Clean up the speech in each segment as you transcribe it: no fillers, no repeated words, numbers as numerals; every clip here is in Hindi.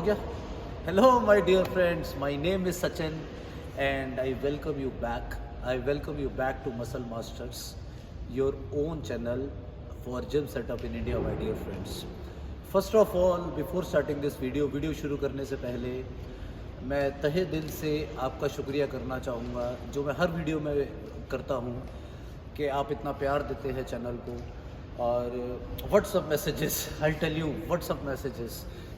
गया. Hello my dear friends, my name is Sachin and I welcome you back. I welcome you back to Muscle Masters, your own channel for gym setup in India, my dear friends. First of all, before starting this video शुरू करने से पहले मैं तहे दिल से आपका शुक्रिया करना चाहूँगा, जो मैं हर वीडियो में करता हूँ, कि आप इतना प्यार देते हैं चैनल को. और WhatsApp messages, I tell you WhatsApp messages,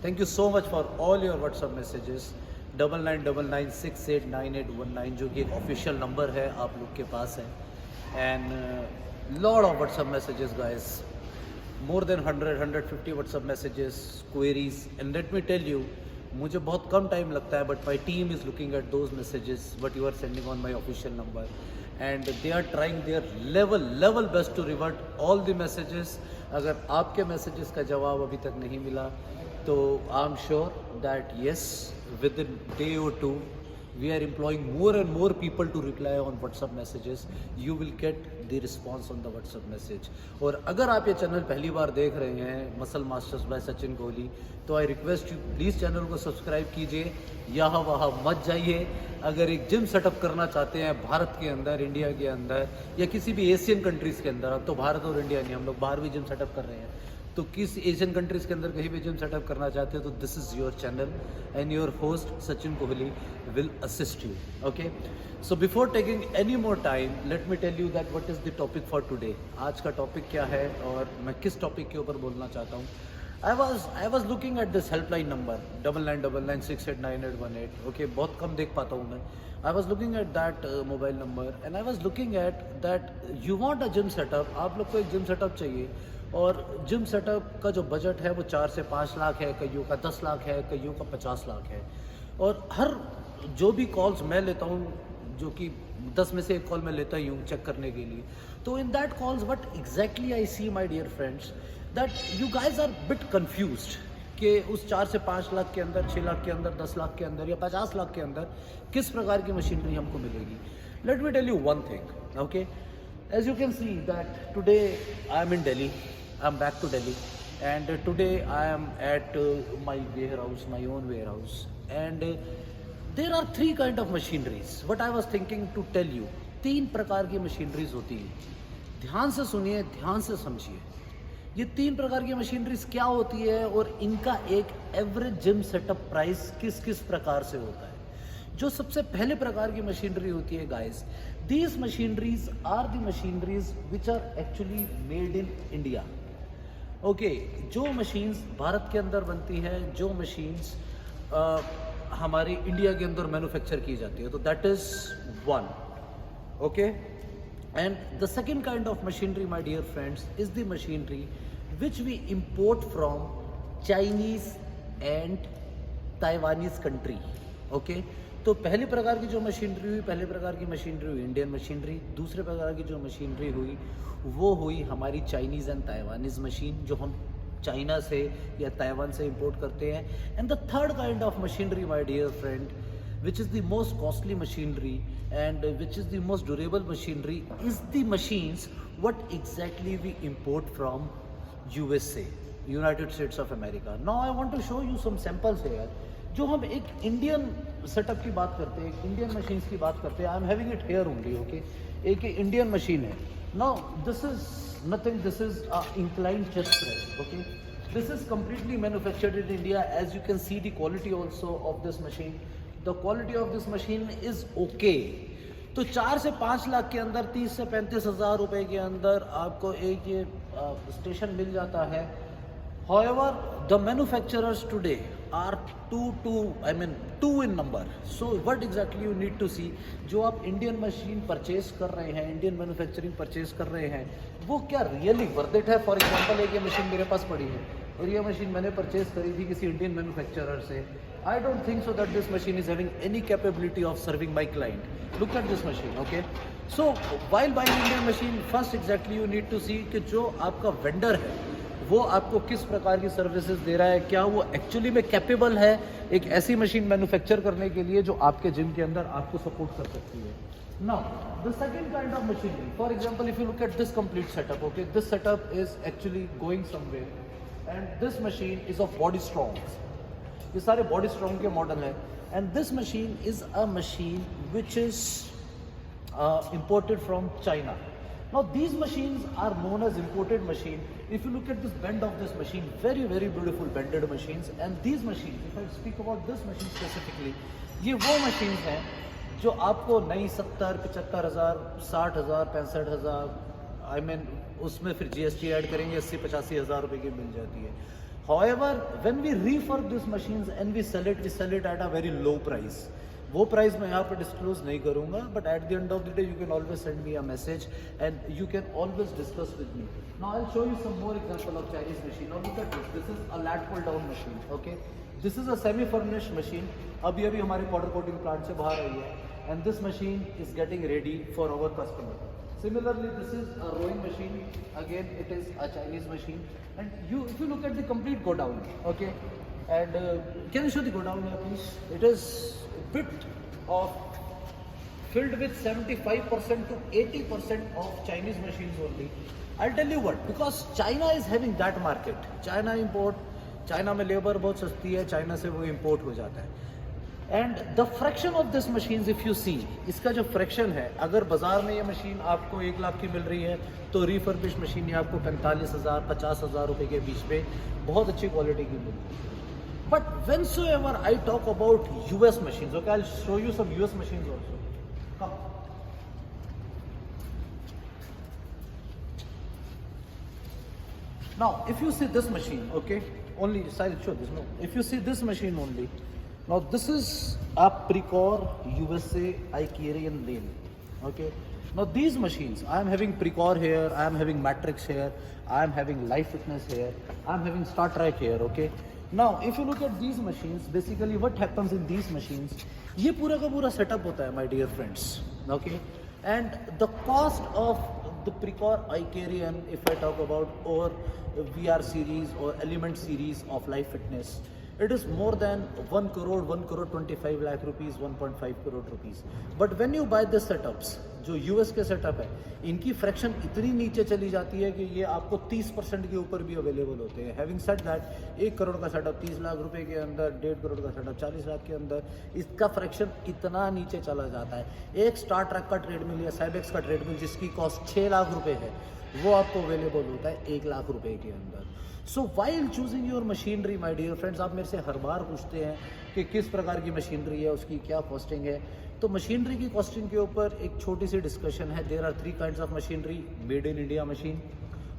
thank you so much for all your WhatsApp messages. 9999689819 जो कि एक ऑफिशियल नंबर है आप लोग के पास है. And lot of WhatsApp messages guys, more than 150 WhatsApp messages, queries. And let me tell you, मुझे बहुत कम टाइम लगता है, but my team is looking at those messages what you are sending on my official number, and they are trying their level best to revert all the messages. अगर आपके मैसेजेस का जवाब अभी तक नहीं मिला तो I am sure that yes, with in day और to we are employing more and more people to reply on WhatsApp messages. You will get the response on the WhatsApp message. और अगर आप ये चैनल पहली बार देख रहे हैं, muscle masters by Sachin Kohli, तो I request you please channel को सब्सक्राइब कीजिए, यहाँ वहाँ मत जाइए. अगर एक जिम सेटअप करना चाहते हैं भारत के अंदर, इंडिया के अंदर, या किसी भी एशियन कंट्रीज़ के अंदर, अब तो भारत और इंडिया नहीं, हम लोग बाहर भी जिम सेटअप कर रहे हैं, तो किस एशियन कंट्रीज़ के अंदर कहीं भी जिम सेटअप करना चाहते हो तो this is your channel and your host Sachin Kohli will assist you. Okay, so before taking any more time, let me tell you that what is the topic for today. आज का टॉपिक क्या है और मैं किस टॉपिक के ऊपर बोलना चाहता हूँ. I was looking at this helpline number 9999689818. Okay, बहुत कम देख पाता हूँ मैं. I was looking at that mobile number and I was looking at that you want a gym setup. आप लोग को एक जिम सेटअप चाहिए, और जिम सेटअप का जो बजट है वो 4 से 5 लाख है, कईयों का 10 लाख है, कईयों का 50 लाख है. और हर जो भी कॉल्स मैं लेता हूँ, जो कि 10 में से एक कॉल मैं लेता ही हूँ चेक करने के लिए, तो in that calls what exactly I see my dear friends, that you guys are bit confused कि उस 4 से 5 लाख के अंदर, 6 लाख के अंदर, 10 लाख के अंदर या 50 लाख के अंदर किस प्रकार की मशीनरी हमको मिलेगी. Let me tell you one thing. Okay, as you can see that today I am in Delhi. I'm back to Delhi, and today I am at my warehouse, my own warehouse, and there are 3 kind of machineries. What I was thinking to tell you, 3 प्रकार की मशीनरीज होती हैं. ध्यान से सुनिए, ध्यान से समझिए. ये 3 प्रकार की मशीनरीज क्या होती है और इनका एक एवरेज जिम सेटअप प्राइस किस किस प्रकार से होता है. जो सबसे पहले प्रकार की मशीनरी होती है guys, these machineries are the machineries which are actually made in India. Okay, जो मशीन्स भारत के अंदर बनती हैं, जो मशीन्स हमारी इंडिया के अंदर मैन्युफैक्चर की जाती है, तो that is one. Okay, and the second kind of machinery my dear friends is the machinery which we import from Chinese and Taiwanese country. Okay, तो पहली प्रकार की जो मशीनरी हुई, पहले प्रकार की मशीनरी हुई इंडियन मशीनरी. दूसरे प्रकार की जो मशीनरी हुई वो हुई हमारी चाइनीज़ एंड ताइवानीज मशीन, जो हम चाइना से या ताइवान से इंपोर्ट करते हैं. And the third kind of machinery my dear friend, which is the most costly machinery and which is the most durable machinery, is the machines what exactly we import from USA, United States of America. Now I want to show you some samples here. जो हम एक इंडियन सेटअप की बात करते हैं, एक इंडियन मशीन्स की बात करते हैं, I am having it here only. Okay, एक इंडियन मशीन है. Now this is nothing, this is a inclined chest press. Okay, this is completely manufactured in India. As you can see the quality also of this machine. The quality of this machine is okay. तो 4 से 5 लाख के अंदर, 30 से 35 हज़ार रुपये के अंदर आपको एक ये स्टेशन मिल जाता है. However, the manufacturers today are two in number. So what exactly you need to see, जो आप इंडियन मशीन परचेज कर रहे हैं, इंडियन मैन्युफैक्चरिंग परचेज कर रहे हैं, वो क्या रियली वर्थ इट है. फॉर एग्जांपल, एक ये मशीन मेरे पास पड़ी है और ये मशीन मैंने परचेज करी थी किसी इंडियन मैन्युफैक्चरर से. I don't think so that this machine is having any capability of serving my client. Look at this machine. Okay, so while buying Indian machine, first exactly you need to see कि जो आपका वेंडर है वो आपको किस प्रकार की सर्विसेज दे रहा है, क्या वो एक्चुअली में कैपेबल है एक ऐसी मशीन मैन्युफैक्चर करने के लिए जो आपके जिम के अंदर आपको सपोर्ट कर सकती है. Now the second kind of machinery, for example, if you look at this complete setup, okay, this setup is actually going somewhere and this machine is of body strong. ये सारे बॉडी स्ट्रॉन्ग के मॉडल हैं। And this machine is a machine which is imported from China. Now these machines are known as imported machine. If you look at this bend of this machine, very very beautiful bended machines. And these machines, if I speak about this machine specifically, ये वो machines हैं जो आपको नई 70-75,000, 60,000, 65,000, I mean उसमें फिर GST ऐड करेंगे 80-85,000 रुपए की मिल जाती है. However, when we refurb these machines and we sell it at a very low price. वो प्राइस मैं यहाँ पर डिस्क्लोज नहीं करूँगा, but at the end of the day you can always send me a message and you can always discuss with me. Now I will show you some more example of Chinese machine. Now look at this is a lat pull down machine. Okay, this is a semi furnished machine. अभी हमारी पाउडर कोटिंग प्लांट से बाहर आई है and this machine is getting ready for our customer. Similarly, this is a rowing machine. Again, it is a Chinese machine. And if you look at the complete godown, okay, and can you show the godown here, please? It is bit of filled with 75% to 80% of Chinese machines only. I'll tell you what, because China is having that market. China में लेबर बहुत सस्ती है, China से वो import हो जाता है. And the fraction of this machine if you see, इसका जो फ्रैक्शन है, अगर बाजार में ये मशीन आपको 1 लाख की मिल रही है तो रिफर्बिश मशीन ये आपको 45,000 50,000 रुपये के बीच में बहुत अच्छी क्वालिटी की मिल रही है. But when so ever I talk about US machine, okay, I show you some US machine also. Come. Now if you see this machine, okay, only I'll show this. No, if you see this machine only. Now this is a Precor USA Icarian lathe. Okay. Now these machines, I am having Precor here, I am having Matrix here, I am having Life Fitness here, I am having Star Trek here. Okay. Now if you look at these machines, basically what happens in these machines, ये पूरा का पूरा setup होता है, my dear friends. Okay. And the cost of the Precor Icarian, if I talk about, or VR series or Element series of Life Fitness, it is more than 1 crore 25 lakh rupees, 1.5 crore rupees. But when you buy the setups, जो यूएस के सेटअप है, इनकी फ्रैक्शन इतनी नीचे चली जाती है कि ये आपको 30% के ऊपर भी अवेलेबल होते हैं. हैविंग सेड दैट, 1 करोड़ का सेटअप 30 लाख रुपए के अंदर, 1.5 करोड़ का सेटअप 40 लाख के अंदर, इसका फ्रैक्शन इतना नीचे चला जाता है. एक स्टार ट्रैक का ट्रेडमिल या साइबेक्स का ट्रेडमिल जिसकी कॉस्ट 6 लाख रुपए है, वो आपको अवेलेबल होता है 1 लाख रुपए के अंदर. So while choosing your machinery, my dear friends, आप मेरे से हर बार पूछते हैं कि किस प्रकार की मशीनरी है, उसकी क्या कॉस्टिंग है. तो मशीनरी की कॉस्टिंग के ऊपर एक छोटी सी डिस्कशन है. There are 3 kinds of machinery. Made in India machine,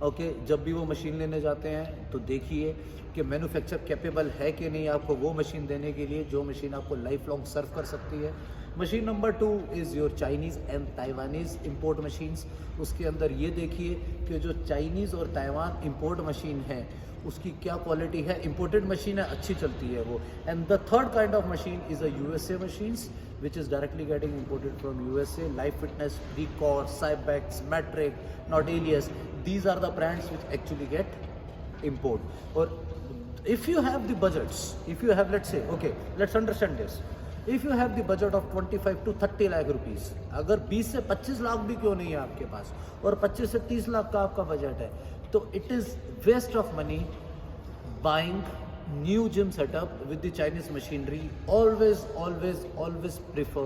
okay, जब भी वो मशीन लेने जाते हैं तो देखिए कि मैन्युफैक्चर कैपेबल है कि नहीं आपको वो मशीन देने के लिए जो मशीन आपको लाइफ लॉन्ग सर्व कर सकती है. Machine number 2 is your Chinese and Taiwanese import machines. उसके अंदर ये देखिए कि जो चाइनीज़ और ताइवान इम्पोर्ट मशीन है उसकी क्या क्वालिटी है. इम्पोर्टेड मशीन है, अच्छी चलती है वो. And the third kind of machine is a USA machines which is directly getting imported from USA. Life Fitness, Precor, Cybex, Matrix, Nautilus, these are the brands which actually get import. Or if you have the budgets, if you have, let's say, okay, let's understand this, if you have the budget of 25 to 30 lakh rupees, अगर 20 से 25 लाख भी क्यों नहीं है आपके पास और 25 से 30 लाख का आपका बजट है, तो it is waste of money buying new gym setup with the Chinese machinery. Always prefer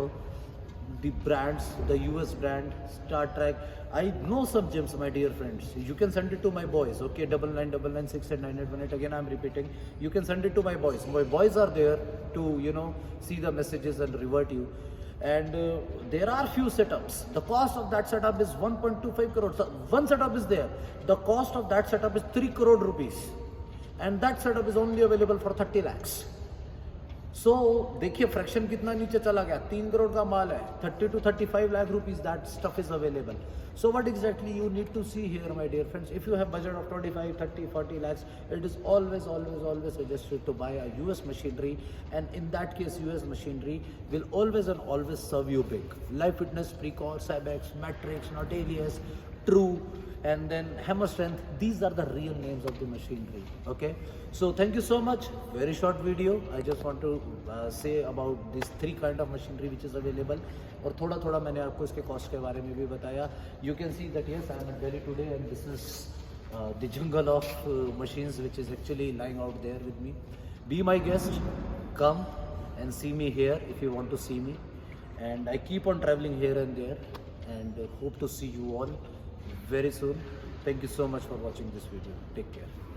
the brands, the US brand, Star Trek. I know some gyms, my dear friends. You can send it to my boys, okay, 9999689818. Again, I'm repeating. You can send it to my boys. My boys are there to, see the messages and revert you. And there are few setups. The cost of that setup is 1.25 crore. So one setup is there. The cost of that setup is 3 crore rupees. And that setup is only available for 30 lakhs. So देखिए फ्रैक्शन कितना नीचे चला गया. 3 करोड़ का माल है, 30 to 35 lakh rupees that stuff is available. So what exactly you need to see here, my dear friends, if you have budget of 25, 30, 40 lakhs, it is always suggested to buy a US machinery. And in that case, US machinery will always serve you big. Life Fitness, Precor, Cybex, Matrix, Nautilus, True, and then Hammer Strength. These are the real names of the machinery. Okay, so thank you so much. Very short video. I just want to say about these 3 kind of machinery which is available. और थोड़ा मैंने आपको इसके कॉस्ट के बारे में भी बताया. You can see that yes, I am in Delhi today and this is the jungle of machines which is actually lying out there with me. Be my guest. come and see me here if you want to see me. And I keep on traveling here and there, and hope to see you all very soon. Thank you so much for watching this video. Take care.